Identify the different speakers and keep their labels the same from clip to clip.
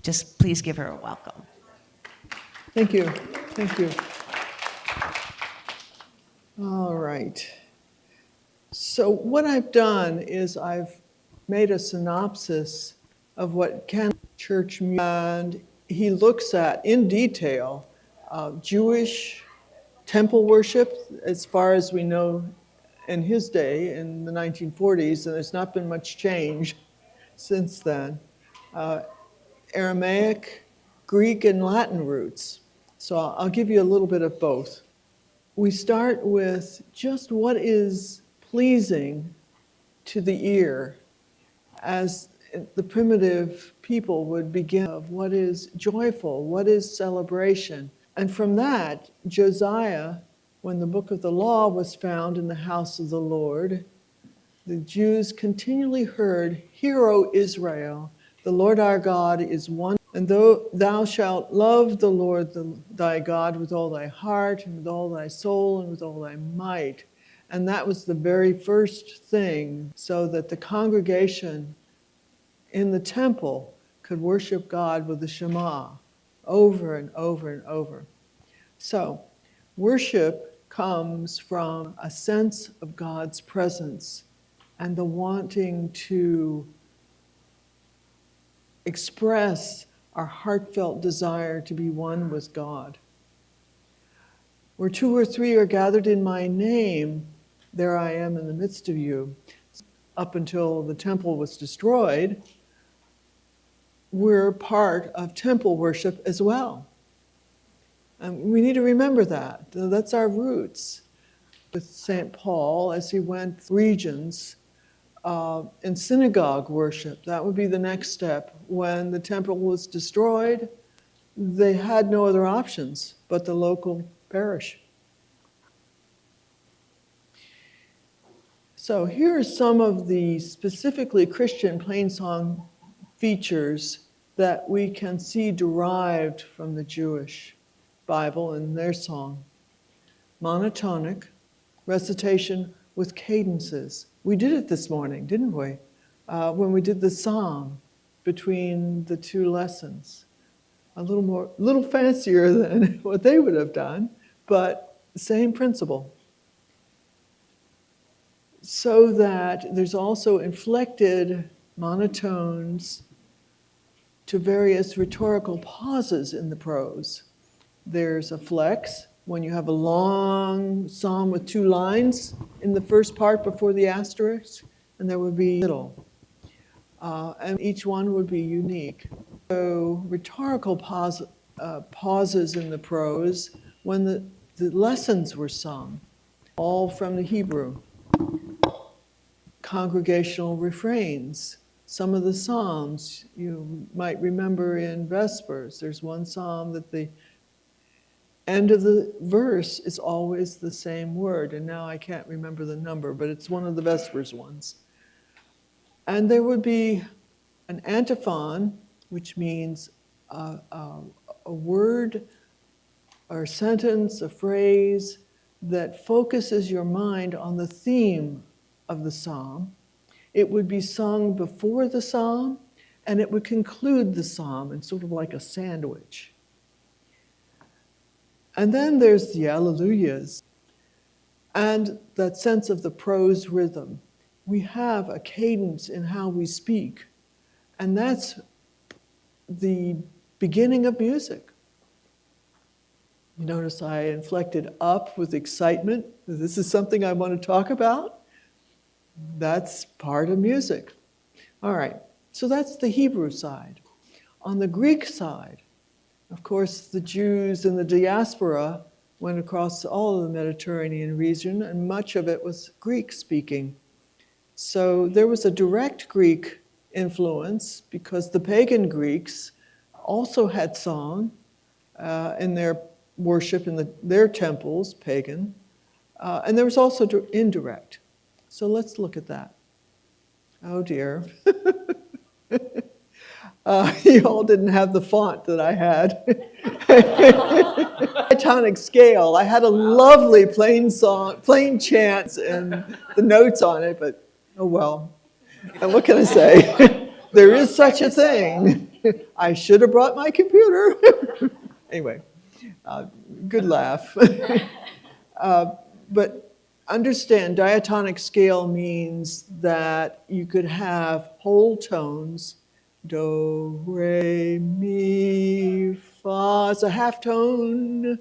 Speaker 1: just please give her a welcome.
Speaker 2: Thank you. Thank you. All right. So what I've done is I've made a synopsis of what church means, and he looks at in detail Jewish temple worship as far as we know in his day in the 1940s, and there's not been much change since then. Aramaic, Greek, and Latin roots. So I'll give you a little bit of both. We start with just what is pleasing to the ear as the primitive people would begin of what is joyful, what is celebration. And from that, Josiah, when the book of the law was found in the house of the Lord, the Jews continually heard, "Hear, O Israel, the Lord our God is one. And thou shalt love the Lord thy God with all thy heart and with all thy soul and with all thy might." And that was the very first thing, so that the congregation in the temple could worship God with the Shema over and over and over. So worship comes from a sense of God's presence and the wanting to express our heartfelt desire to be one with God. Where two or three are gathered in my name, there I am in the midst of you. Up until the temple was destroyed, we're part of temple worship as well. And we need to remember that. That's our roots. With St. Paul, as he went regions, in synagogue worship, that would be the next step. When the temple was destroyed, they had no other options but the local parish. So here are some of the specifically Christian plainsong features that we can see derived from the Jewish Bible and their song. Monotonic, recitation with cadences. We did it this morning, didn't we? When we did the psalm between the two lessons. A little fancier than what they would have done, but same principle. So that there's also inflected monotones to various rhetorical pauses in the prose. There's a flex when you have a long psalm with two lines in the first part before the asterisk, and there would be middle. And each one would be unique. So rhetorical pauses in the prose when the lessons were sung, all from the Hebrew. Congregational refrains. Some of the psalms you might remember in Vespers. There's one psalm that the end of the verse is always the same word, and now I can't remember the number, but it's one of the Vespers ones. And there would be an antiphon, which means a word or a sentence, a phrase that focuses your mind on the theme of the psalm. It would be sung before the psalm, and it would conclude the psalm in sort of like a sandwich. And then there's the Alleluias and that sense of the prose rhythm. We have a cadence in how we speak, and that's the beginning of music. You notice I inflected up with excitement. This is something I want to talk about. That's part of music. All right, so that's the Hebrew side. On the Greek side, of course, the Jews in the diaspora went across all of the Mediterranean region, and much of it was Greek-speaking. So there was a direct Greek influence because the pagan Greeks also had song in their worship in their temples, pagan, and there was also indirect. So let's look at that. Oh dear. You all didn't have the font that I had. Diatonic scale. I had a lovely plain chant and the notes on it, but oh well. And what can I say? There is such a thing. I should have brought my computer. Anyway, good laugh. But understand, diatonic scale means that you could have whole tones, do, re, mi, fa, it's a half tone,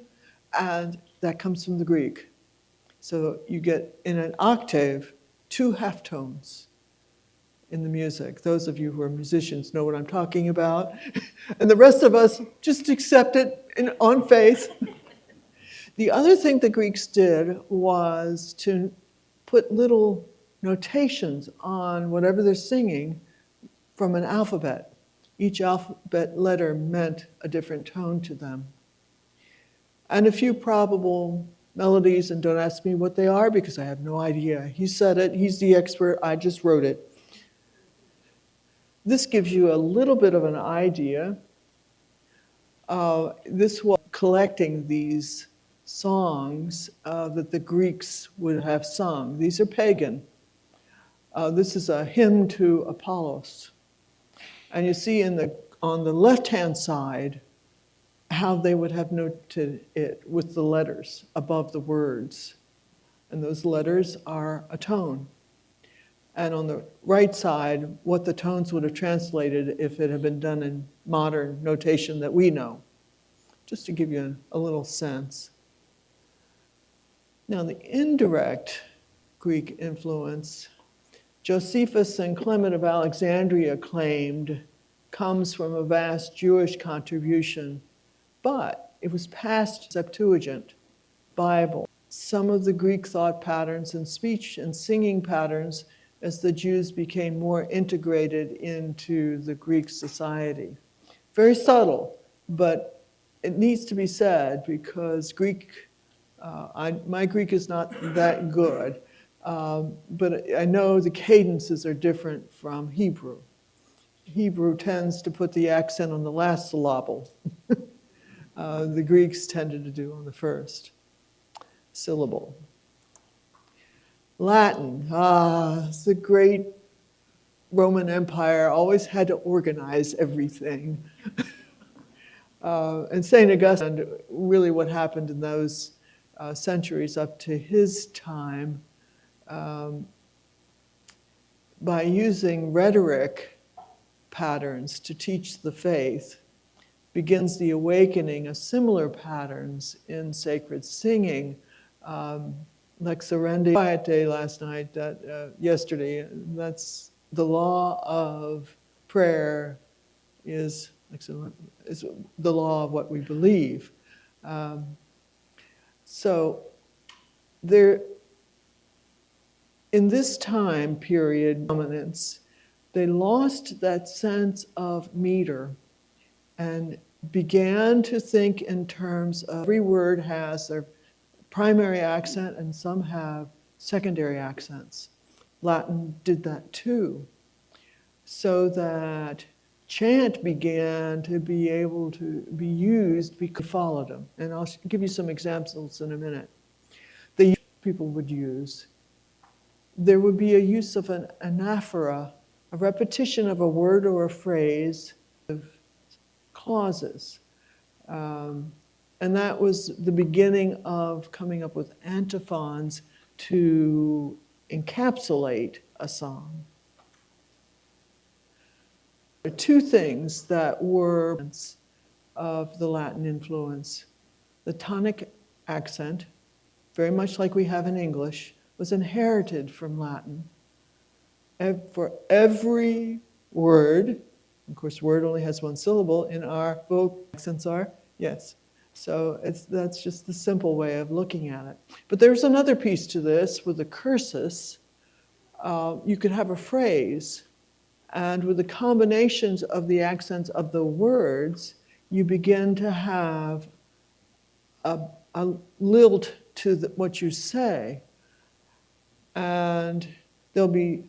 Speaker 2: and that comes from the Greek. So you get, in an octave, 2 half tones in the music. Those of you who are musicians know what I'm talking about. And the rest of us just accept it on faith. The other thing the Greeks did was to put little notations on whatever they're singing from an alphabet. Each alphabet letter meant a different tone to them. And a few probable melodies, and don't ask me what they are because I have no idea. He said it, he's the expert, I just wrote it. This gives you a little bit of an idea. This was collecting these songs that the Greeks would have sung. These are pagan. This is a hymn to Apollos. And you see on the left-hand side how they would have noted it with the letters above the words. And those letters are a tone. And on the right side, what the tones would have translated if it had been done in modern notation that we know, just to give you a little sense. Now, the indirect Greek influence, Josephus and Clement of Alexandria claimed, comes from a vast Jewish contribution, but it was past Septuagint Bible. Some of the Greek thought patterns and speech and singing patterns as the Jews became more integrated into the Greek society. Very subtle, but it needs to be said because my Greek is not that good, but I know the cadences are different from Hebrew. Hebrew tends to put the accent on the last syllable. The Greeks tended to do on the first syllable. Latin, the great Roman Empire always had to organize everything. And St. Augustine, really what happened in those centuries up to his time, by using rhetoric patterns to teach the faith, begins the awakening of similar patterns in sacred singing, like Serendi, Quiet Day last night, yesterday. That's the law of prayer is the law of what we believe. So there, in this time period, dominance, they lost that sense of meter and began to think in terms of every word has their primary accent and some have secondary accents. Latin did that too, so that chant began to be able to be used because we followed them. And I'll give you some examples in a minute. The people would use. There would be a use of an anaphora, a repetition of a word or a phrase of clauses. And that was the beginning of coming up with antiphons to encapsulate a song. There are two things that were of the Latin influence. The tonic accent, very much like we have in English, was inherited from Latin. For every word, of course, word only has one syllable, in our vocal accents are, yes. So that's just the simple way of looking at it. But there's another piece to this with the cursus. You could have a phrase, and with the combinations of the accents of the words, you begin to have a lilt to what you say. And there'll be,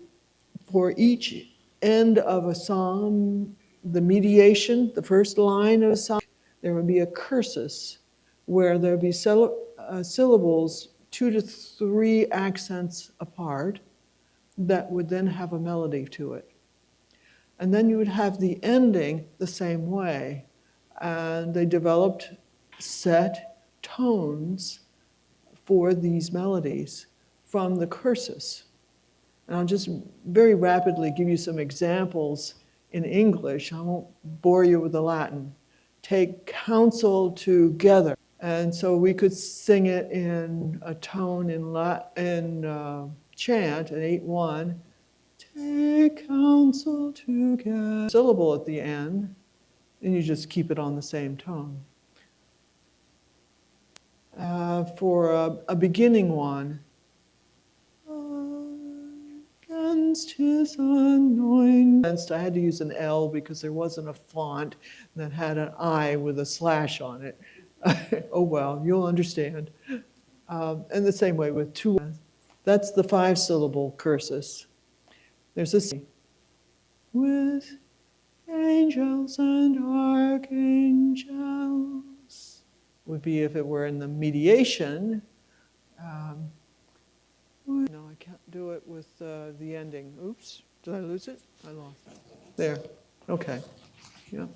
Speaker 2: for each end of a psalm, the mediation, the first line of a psalm, there would be a cursus where there would be syllables 2 to 3 accents apart that would then have a melody to it. And then you would have the ending the same way. And they developed set tones for these melodies from the cursus. And I'll just very rapidly give you some examples in English. I won't bore you with the Latin. Take counsel together. And so we could sing it in a tone in chant, an 8-1. Take counsel together. Syllable at the end, and you just keep it on the same tone. For a beginning one, against his anointed. I had to use an L because there wasn't a font that had an I with a slash on it. Oh well, you'll understand. And the same way with two. That's the 5-syllable cursus. There's a with angels and archangels would be if it were in the mediation. No, I can't do it with the ending. Oops, did I lose it? I lost it. There, okay, yeah.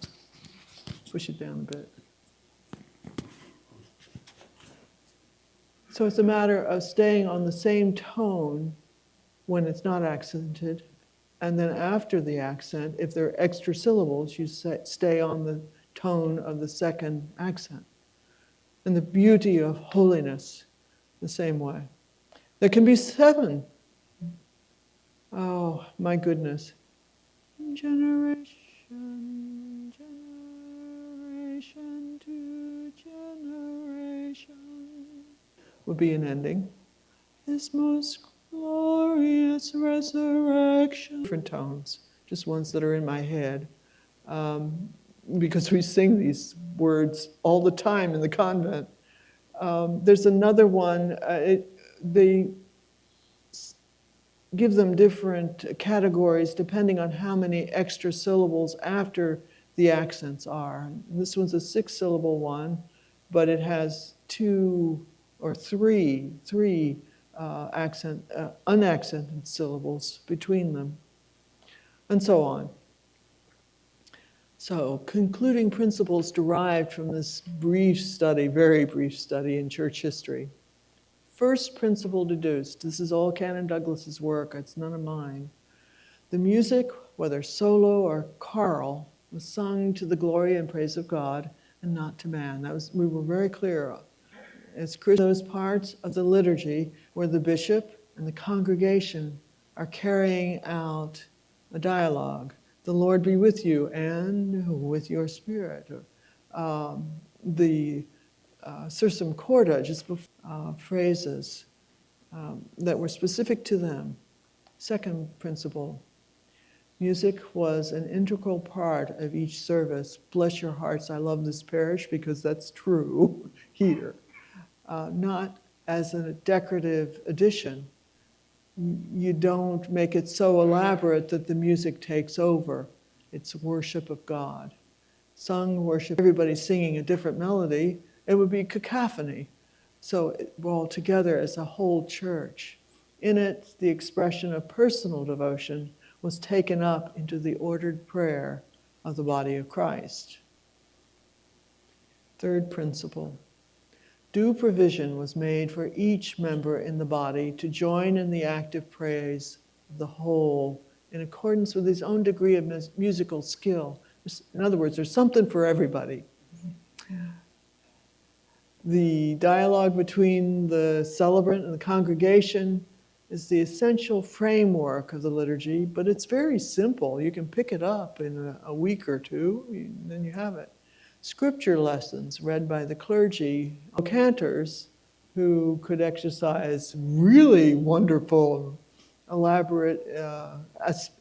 Speaker 2: Push it down a bit. So it's a matter of staying on the same tone when it's not accented, and then after the accent, if there are extra syllables, you stay on the tone of the second accent. And the beauty of holiness, the same way. There can be 7. Oh, my goodness. Generation, generation to generation would be an ending. This most glorious resurrection. Different tones, just ones that are in my head. Because we sing these words all the time in the convent. There's another one, they give them different categories depending on how many extra syllables after the accents are. This one's a 6-syllable one, but it has 2 or 3 unaccented syllables between them, and so on. So, concluding principles derived from this brief study, very brief study in church history. First principle deduced, this is all Canon Douglas's work, it's none of mine. The music, whether solo or choral, was sung to the glory and praise of God and not to man. We were very clear. As Christians, those parts of the liturgy where the bishop and the congregation are carrying out a dialogue. The Lord be with you and with your spirit. The Sursum Corda, just before, phrases that were specific to them. Second principle, music was an integral part of each service. Bless your hearts, I love this parish because that's true here. Not as a decorative addition. You don't make it so elaborate that the music takes over. It's worship of God. Sung worship, everybody's singing a different melody, it would be cacophony. So we're all together as a whole church. In it, the expression of personal devotion was taken up into the ordered prayer of the body of Christ. Third principle. Due provision was made for each member in the body to join in the active praise of the whole in accordance with his own degree of musical skill. In other words, there's something for everybody. The dialogue between the celebrant and the congregation is the essential framework of the liturgy, but it's very simple. You can pick it up in a week or two, and then you have it. Scripture lessons read by the clergy, cantors who could exercise really wonderful, elaborate,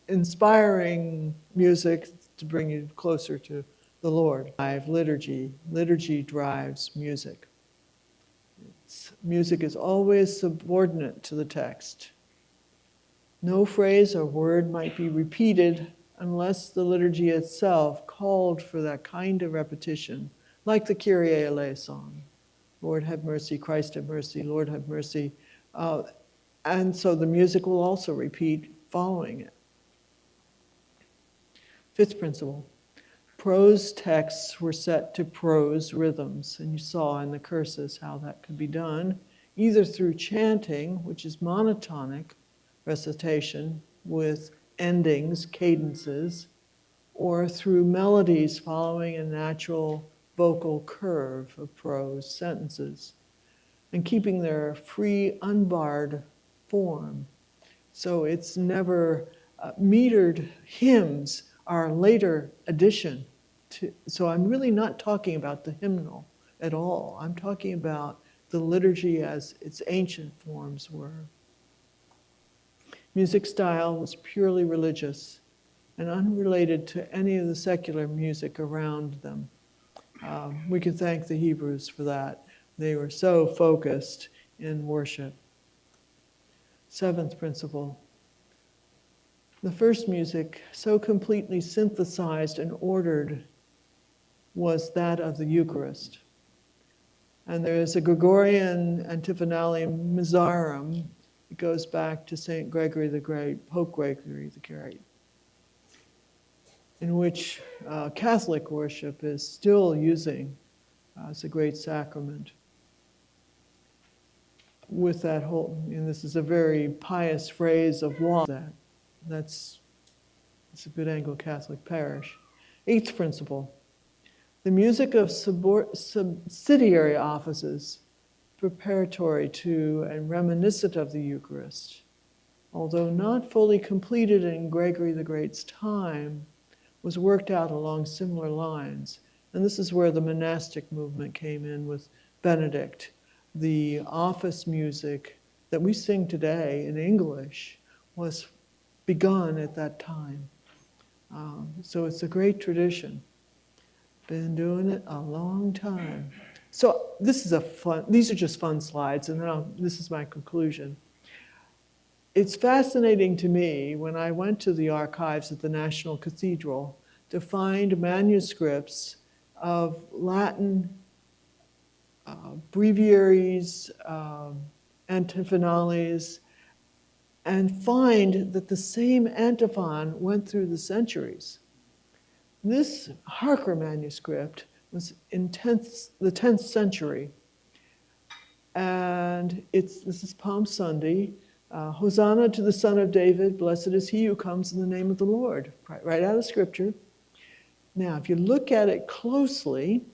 Speaker 2: inspiring music to bring you closer to the Lord. Liturgy. Liturgy drives music. Music is always subordinate to the text. No phrase or word might be repeated unless the liturgy itself called for that kind of repetition, like the Kyrie eleison. Lord have mercy, Christ have mercy, Lord have mercy. And so the music will also repeat following it. Fifth principle, prose texts were set to prose rhythms, and you saw in the cursus how that could be done, either through chanting, which is monotonic recitation with endings, cadences, or through melodies following a natural vocal curve of prose sentences, and keeping their free, unbarred form. So it's never metered hymns are a later addition to, so I'm really not talking about the hymnal at all. I'm talking about the liturgy as its ancient forms were. Music style was purely religious and unrelated to any of the secular music around them. We can thank the Hebrews for that. They were so focused in worship. Seventh principle, the first music, so completely synthesized and ordered, was that of the Eucharist. And there is a Gregorian antiphonale Misarum. It goes back to St. Gregory the Great, Pope Gregory the Great, in which Catholic worship is still using as a great sacrament. With that whole, and this is a very pious phrase of law, it's a good Anglo-Catholic parish. Eighth principle, the music of subsidiary offices preparatory to and reminiscent of the Eucharist, although not fully completed in Gregory the Great's time, was worked out along similar lines. And this is where the monastic movement came in with Benedict. The office music that we sing today in English was begun at that time. So it's a great tradition. Been doing it a long time. So these are just fun slides, and then this is my conclusion. It's fascinating to me when I went to the archives at the National Cathedral to find manuscripts of Latin breviaries, antiphonales, and find that the same antiphon went through the centuries. This Harker manuscript was in the 10th century, and this is Palm Sunday. Hosanna to the Son of David, blessed is he who comes in the name of the Lord, right out of Scripture. Now, if you look at it closely,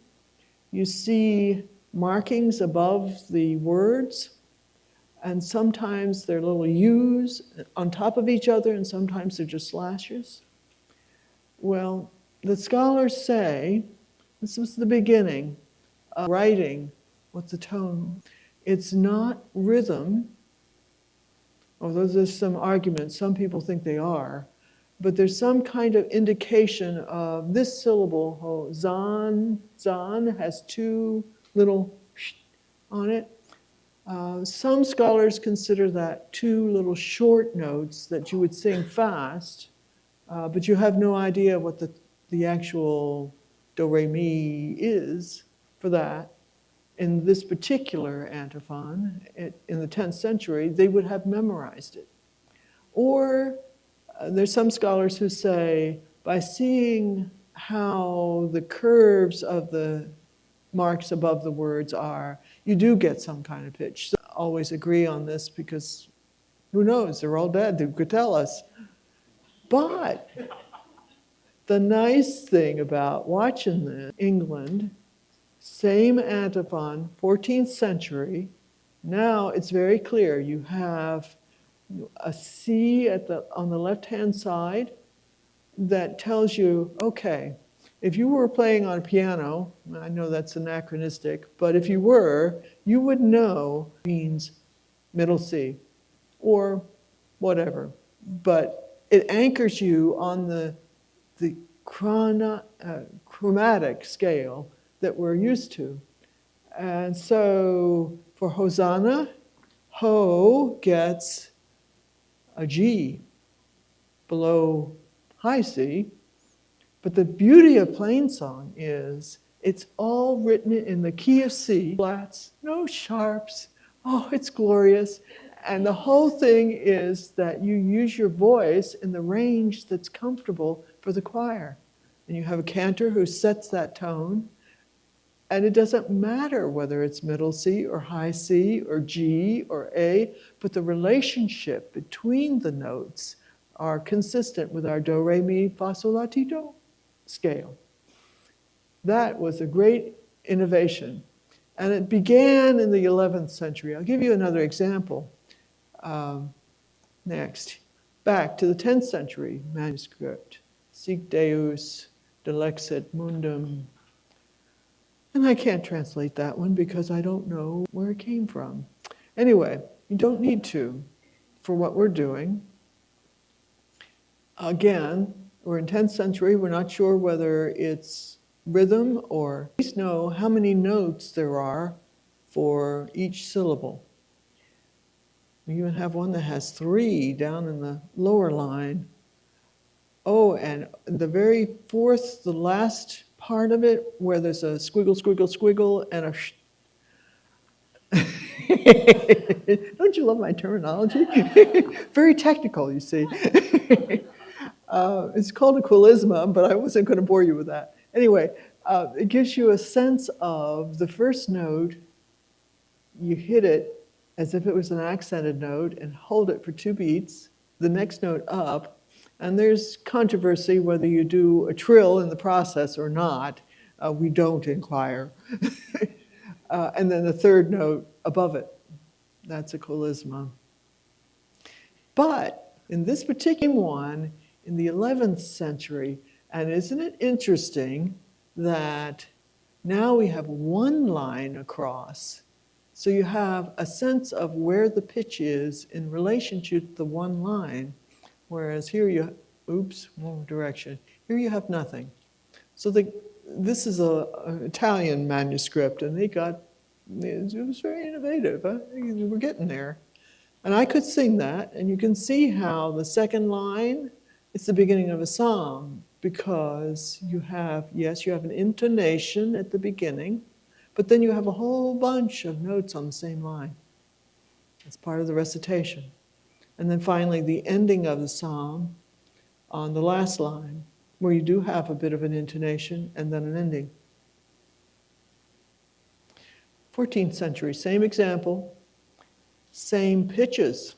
Speaker 2: you see markings above the words, and sometimes they're little U's on top of each other, and sometimes they're just slashes. Well, the scholars say this was the beginning of writing. What's the tone? It's not rhythm, although there's some arguments. Some people think they are, but there's some kind of indication of this syllable, zan has two little sh on it. Some scholars consider that two little short notes that you would sing fast, but you have no idea what the actual do, re, mi is for that. In this particular antiphon, in the 10th century, they would have memorized it. Or there's some scholars who say, by seeing how the curves of the marks above the words are, you do get some kind of pitch. So I always agree on this because who knows, they're all dead, they could tell us. But the nice thing about watching this, England, same antiphon, 14th century, now it's very clear. You have a C on the left-hand side that tells you, okay, if you were playing on a piano, I know that's anachronistic, but if you were, you would know it means middle C or whatever. But it anchors you on the chromatic scale that we're used to. And so for Hosanna, Ho gets a G below high C. But the beauty of plainsong is it's all written in the key of C, flats, no sharps. Oh, it's glorious. And the whole thing is that you use your voice in the range that's comfortable for the choir. and you have a cantor who sets that tone, and it doesn't matter whether it's middle C or high C or G or A, but the relationship between the notes are consistent with our do, re, mi, fa, sol, la, ti, do scale. That was a great innovation. And it began in the 11th century. I'll give you another example next. Back to the 10th century manuscript. Sic Deus delexit mundum. And I can't translate that one because I don't know where it came from. Anyway, you don't need to for what we're doing. Again, we're in 10th century. We're not sure whether it's rhythm or at least know how many notes there are for each syllable. We even have one that has 3 down in the lower line. Oh, and the very fourth, the last part of it, where there's a squiggle, squiggle, squiggle, and a sh. Don't you love my terminology? Very technical, you see. It's called a quilisma, but I wasn't going to bore you with that. Anyway, it gives you a sense of the first note. You hit it as if it was an accented note and hold it for 2 beats, the next note up, and there's controversy whether you do a trill in the process or not. We don't inquire. And then the third note above it. That's a quilisma. But in this particular one, in the 11th century, and isn't it interesting that now we have one line across, so you have a sense of where the pitch is in relation to the one line, whereas here you, wrong direction, here you have nothing. So this is an Italian manuscript, and it was very innovative. We're getting there. And I could sing that, and you can see how the second line, it's the beginning of a song, because you have an intonation at the beginning, but then you have a whole bunch of notes on the same line. It's part of the recitation. And then finally, the ending of the psalm on the last line, where you do have a bit of an intonation and then an ending. 14th century, same example, same pitches,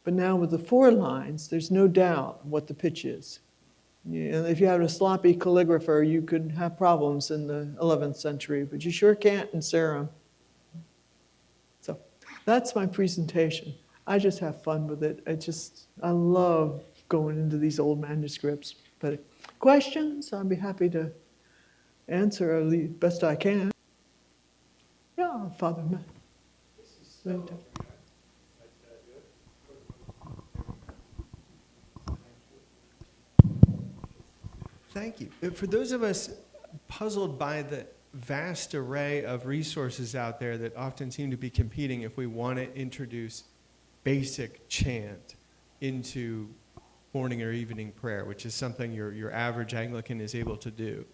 Speaker 2: but now with the 4 lines, there's no doubt what the pitch is. And if you had a sloppy calligrapher, you could have problems in the 11th century, but you sure can't in Sarum. So that's my presentation. I just have fun with it. I love going into these old manuscripts. But questions, I'd be happy to answer the best I can. Yeah, Father.
Speaker 1: Thank you. For those of us puzzled by the vast array of resources out there that often seem to be competing if we want to introduce basic chant into morning or evening prayer, which is something your average Anglican is able to do.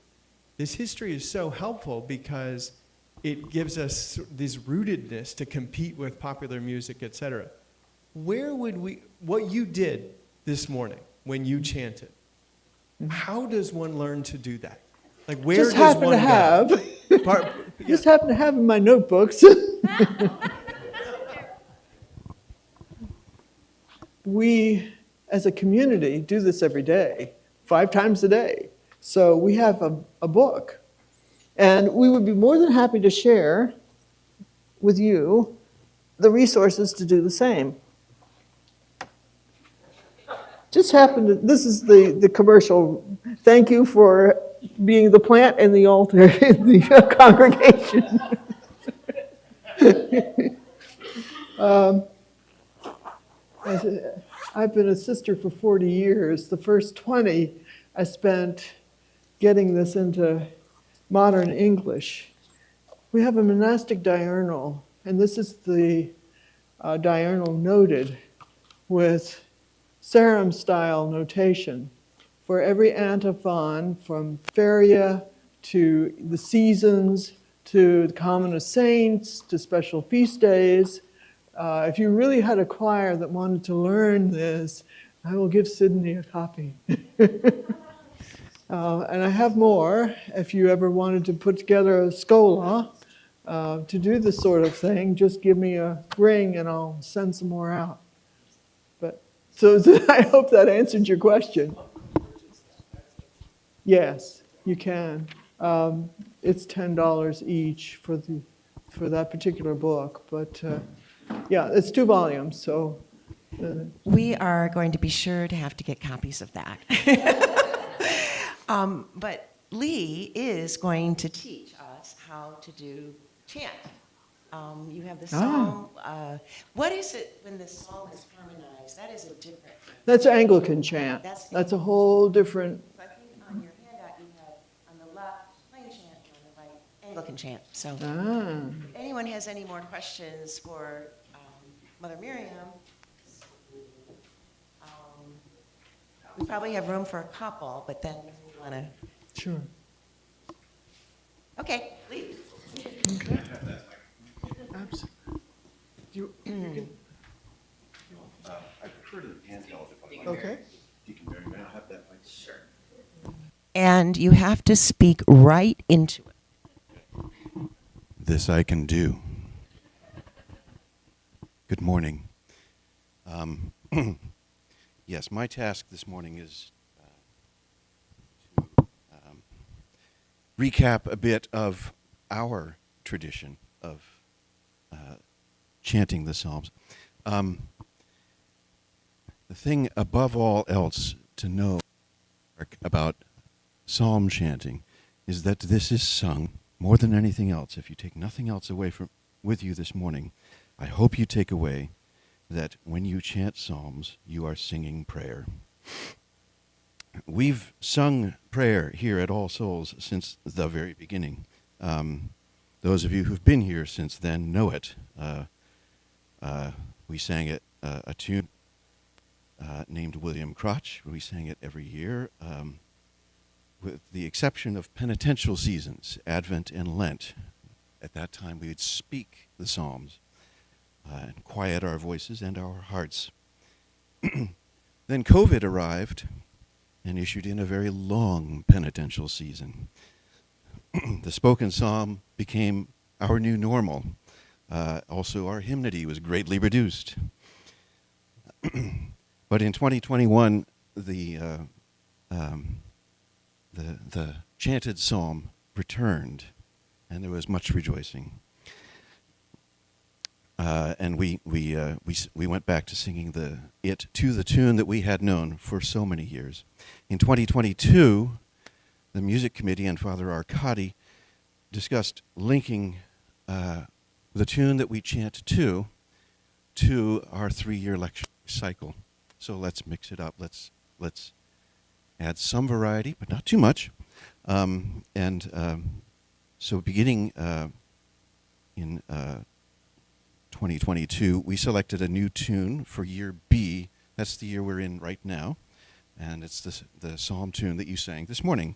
Speaker 1: This history is so helpful because it gives us this rootedness to compete with popular music, etc. What you did this morning when you chanted, how does one learn to do that? Like, where
Speaker 2: just
Speaker 1: does
Speaker 2: happen
Speaker 1: one
Speaker 2: to have,
Speaker 1: go?
Speaker 2: Just happen to have in my notebooks. We, as a community, do this every day, 5 times a day. So we have a book. And we would be more than happy to share with you the resources to do the same. Just happened to, this is the commercial. Thank you for being the plant and the altar in the congregation. I've been a sister for 40 years. The first 20 I spent getting this into modern English. We have a monastic diurnal, and this is the diurnal noted with Sarum-style notation for every antiphon, from Feria to the seasons, to the Common of Saints, to special feast days. If you really had a choir that wanted to learn this, I will give Sydney a copy. And I have more if you ever wanted to put together a schola to do this sort of thing. Just give me a ring and I'll send some more out. But so I hope that answered your question. Yes, you can. It's $10 each for that particular book, but yeah, it's 2 volumes, so.
Speaker 3: We are going to be sure to have to get copies of that. But Lee is going to teach us how to do chant. You have the psalm. What is it when the psalm is harmonized? That is a different thing.
Speaker 2: That's Anglican chant. That's a whole different.
Speaker 3: I think on your handout you have on the left plain chant and on the right Anglican chant. So if anyone has any more questions for Mother Miriam, we probably have room for a couple, but then we want to.
Speaker 2: Sure.
Speaker 3: Okay, Lee.
Speaker 2: Okay. Absolutely. You can.
Speaker 4: I prefer to handheld if I might.
Speaker 2: Okay.
Speaker 4: You can very well have that mic. Sure.
Speaker 3: And you have to speak right into it.
Speaker 4: This I can do. Good morning. Yes, my task this morning is to recap a bit of our tradition of chanting the Psalms. The thing above all else to know about psalm chanting is that this is sung more than anything else. If you take nothing else away with you this morning, I hope you take away that when you chant psalms, you are singing prayer. We've sung prayer here at All Souls since the very beginning. Those of you who've been here since then know it. We sang it, a tune named William Crotch. We sang it every year, with the exception of penitential seasons, Advent and Lent. At that time, we would speak the Psalms and quiet our voices and our hearts. Then COVID arrived and issued in a very long penitential season. The spoken psalm became our new normal. Also, our hymnody was greatly reduced. But in 2021, the chanted psalm returned, and there was much rejoicing. And we went back to singing it to the tune that we had known for so many years. In 2022, the music committee and Father Arcadi discussed linking the tune that we chant to our 3-year lecture cycle. So let's mix it up. Let's add some variety, but not too much. So beginning in 2022, we selected a new tune for year B. That's the year we're in right now. And it's the psalm tune that you sang this morning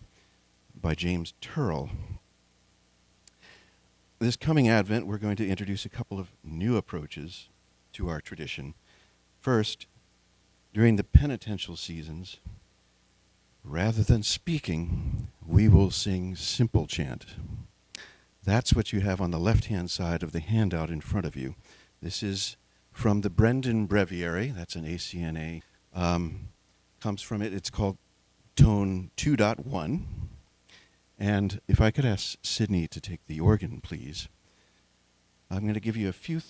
Speaker 4: by James Turrell. This coming Advent, we're going to introduce a couple of new approaches to our tradition. First, during the penitential seasons, rather than speaking, we will sing simple chant. That's what you have on the left-hand side of the handout in front of you. This is from the Brendan Breviary. That's an ACNA. Comes from it. It's called Tone 2.1. And if I could ask Sydney to take the organ, please. I'm going to give you a few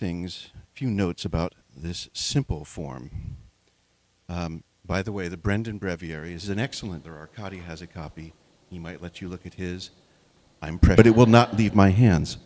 Speaker 4: notes about this simple form. By the way, the Brendan Breviary is an excellent, or Arcadi has a copy. He might let you look at his. I'm pressed, but it will not leave my hands.